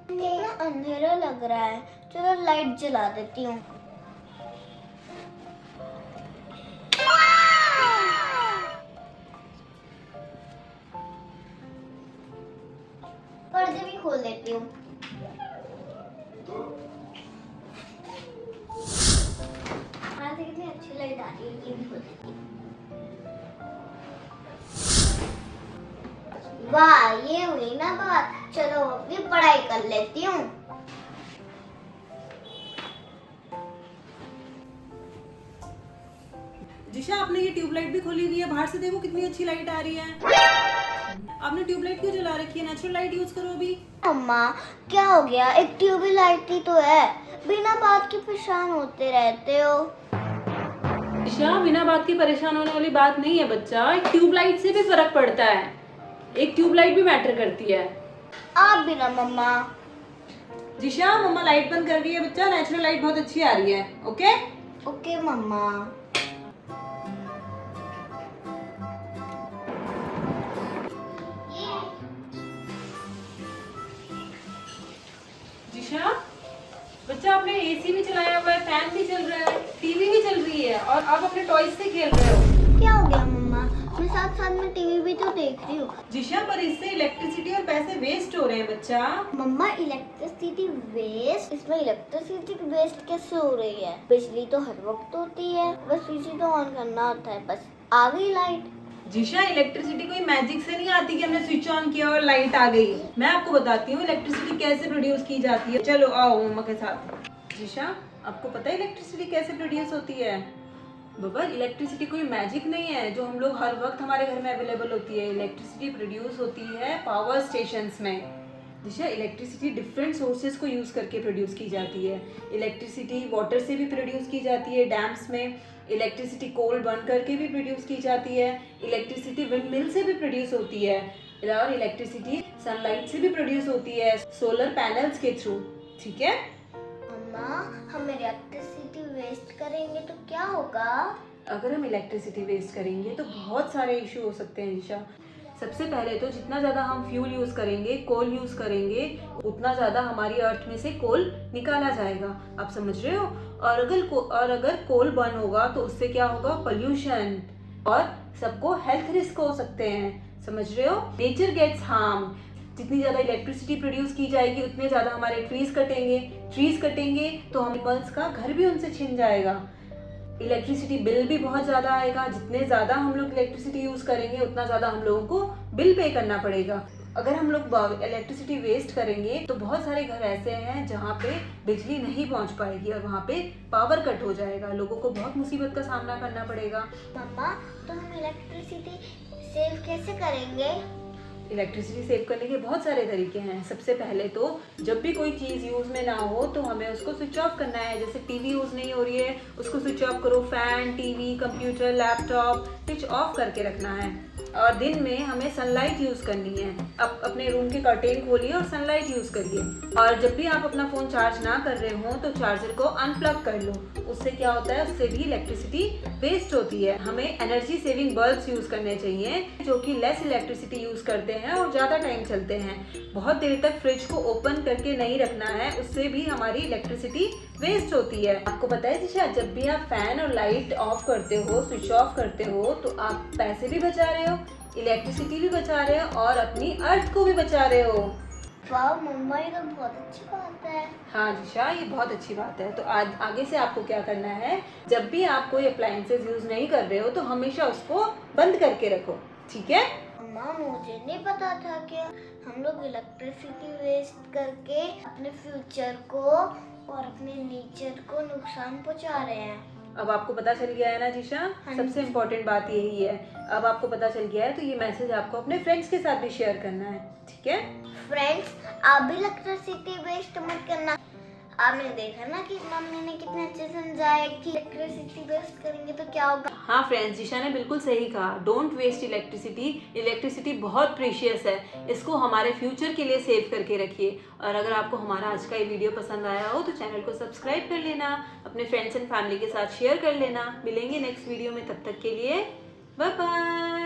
कितना अंधेरा लग रहा है, चलो लाइट जला देती हूँ। पर्दे भी खोल देती हूँ। आज कितनी अच्छी लाइट आ रही है, ये भी खोल देती हूँ। वाह, ये हुई ना बात। चलो अपनी पढ़ाई कर लेती हूँ। जिशा, आपने ये ट्यूबलाइट भी खोली हुई है, बाहर से देखो कितनी अच्छी लाइट आ रही है। आपने ट्यूबलाइट क्यों जला रखी है? नेचुरल लाइट यूज करो अभी। अम्मा, क्या हो गया? एक ट्यूबलाइट ही तो है, बिना बात के परेशान होते रहते हो। जिशा, बिना बात के परेशान होने वाली बात नहीं है बच्चा। एक ट्यूबलाइट से भी फर्क पड़ता है, एक ट्यूबलाइट भी मैटर करती है। आप भी ना मम्मा। जिशा, मम्मा लाइट बंद कर रही है बच्चा, नेचुरल लाइट बहुत अच्छी आ रही है। ओके ओके मम्मा। जिशा, बच्चा आपने एसी भी चलाया हुआ है, फैन भी चल रहा है, टीवी भी चल रही है और आप अपने टॉयज से खेल रहे हो। क्या हो गया मम्मा? मैं साथ साथ में टीवी भी तो देख रही हूँ। जिशा, पर इससे इलेक्ट्रिसिटी और पैसे वेस्ट हो रहे हैं बच्चा। मम्मा, इलेक्ट्रिसिटी वेस्ट? इसमें इलेक्ट्रिसिटी वेस्ट कैसे हो रही है? बिजली तो हर वक्त होती है, बस स्विच तो ऑन करना होता है, बस आ गई लाइट। जिशा, इलेक्ट्रिसिटी कोई मैजिक से नहीं आती कि हमने स्विच ऑन किया और लाइट आ गई। मैं आपको बताती हूँ इलेक्ट्रिसिटी कैसे प्रोड्यूस की जाती है। चलो आओ मम्मा के साथ। जिशा, आपको पता है इलेक्ट्रिसिटी कैसे प्रोड्यूस होती है? बाबा, इलेक्ट्रिसिटी कोई मैजिक नहीं है जो हम लोग हर वक्त हमारे घर में अवेलेबल होती है। इलेक्ट्रिसिटी प्रोड्यूस होती है पावर स्टेशंस में। जिशा, इलेक्ट्रिसिटी डिफरेंट सोर्सेज को यूज़ करके प्रोड्यूस की जाती है। इलेक्ट्रिसिटी वाटर से भी प्रोड्यूस की जाती है डैम्स में। इलेक्ट्रिसिटी कोल बर्न करके भी प्रोड्यूस की जाती है। इलेक्ट्रिसिटी विंड मिल से भी प्रोड्यूस होती है और इलेक्ट्रिसिटी सनलाइट से भी प्रोड्यूस होती है सोलर पैनल्स के थ्रू। ठीक है मम्मा, हम इलेक्ट्रिसिटी वेस्ट करेंगे तो क्या होगा? अगर हम इलेक्ट्रिसिटी वेस्ट करेंगे तो बहुत सारे इशू हो सकते हैं जिशा। सबसे पहले तो जितना ज़्यादा हम फ्यूल यूज़ करेंगे, कोल यूज़ करेंगे, उतना ज़्यादा हमारी अर्थ में से कोल निकाला जाएगा। आप समझ रहे हो? और अगर कोल बर्न होगा तो उससे क्या होगा? पोल्यूशन, और सबको हेल्थ रिस्क हो सकते हैं। समझ रहे हो? Nature gets harm. जितनी ज़्यादा इलेक्ट्रिसिटी प्रोड्यूस की जाएगी उतने ज़्यादा हमारे ट्रीज कटेंगे तो हम एनिमल्स का घर भी उनसे छिन जाएगा। इलेक्ट्रिसिटी बिल भी बहुत ज़्यादा आएगा। जितने ज़्यादा हम लोग इलेक्ट्रिसिटी यूज़ करेंगे उतना ज़्यादा हम लोगों को बिल पे करना पड़ेगा। अगर हम लोग इलेक्ट्रिसिटी वेस्ट करेंगे तो बहुत सारे घर ऐसे हैं जहाँ पे बिजली नहीं पहुँच पाएगी और वहाँ पे पावर कट हो जाएगा। लोगों को बहुत मुसीबत का सामना करना पड़ेगा। मम्मा, तो हम इलेक्ट्रिसिटी सेव कैसे करेंगे? इलेक्ट्रिसिटी सेव करने के बहुत सारे तरीके हैं। सबसे पहले तो जब भी कोई चीज़ यूज़ में ना हो तो हमें उसको स्विच ऑफ करना है। जैसे टीवी यूज़ नहीं हो रही है, उसको स्विच ऑफ करो। Fan, TV, computer, laptop switch off करके रखना है। और दिन में हमें सनलाइट यूज़ करनी है। अब अपने रूम के कर्टेन खोलिए और सनलाइट यूज़ करिए। और जब भी आप अपना फ़ोन चार्ज ना कर रहे हो तो चार्जर को अनप्लग कर लो। उससे क्या होता है? उससे भी इलेक्ट्रिसिटी वेस्ट होती है। हमें एनर्जी सेविंग बल्ब्स यूज़ करने चाहिए जो कि लेस इलेक्ट्रिसिटी यूज़ करते हैं और ज़्यादा टाइम चलते हैं। बहुत देर तक फ्रिज को ओपन करके नहीं रखना है, उससे भी हमारी इलेक्ट्रिसिटी वेस्ट होती है। आपको पता है जिशा, जब भी आप फैन और लाइट ऑफ करते हो, स्विच ऑफ करते हो, तो आप पैसे भी बचा रहे हो, इलेक्ट्रिसिटी भी बचा रहे हो और अपनी अर्थ को भी बचा रहे हो। वाह मम्मा, ये तो बहुत अच्छी बात है। हाँ जिशा, ये बहुत अच्छी बात है। तो आज आगे से आपको क्या करना है? जब भी आप कोई अप्लायंसेस यूज नहीं कर रहे हो तो हमेशा उसको बंद करके रखो। ठीक है? अम्मा, मुझे नहीं पता था कि हम लोग इलेक्ट्रिसिटी वेस्ट करके अपने फ्यूचर को और अपने नेचर को नुकसान पहुंचा रहे हैं। अब आपको पता चल गया है ना जिशा? हाँ सबसे इम्पोर्टेंट बात यही है। अब आपको पता चल गया है तो ये मैसेज आपको अपने फ्रेंड्स के साथ भी शेयर करना है। ठीक है? फ्रेंड्स, आप भी इलेक्ट्रिसिटी वेस्ट मत करना। आपने देखा ना कि मम्मी ने कितने अच्छे समझाया कि इलेक्ट्रिसिटी वेस्ट करेंगे तो क्या होगा। हाँ फ्रेंड्स, जिशा ने बिल्कुल सही कहा। Don't waste electricity. इलेक्ट्रिसिटी बहुत प्रीशियस है, इसको हमारे फ्यूचर के लिए सेव करके रखिए। और अगर आपको हमारा आज का ये वीडियो पसंद आया हो तो चैनल को सब्सक्राइब कर लेना, अपने फ्रेंड्स एंड फैमिली के साथ शेयर कर लेना। मिलेंगे नेक्स्ट वीडियो में, तब तक के लिए बाय बाय।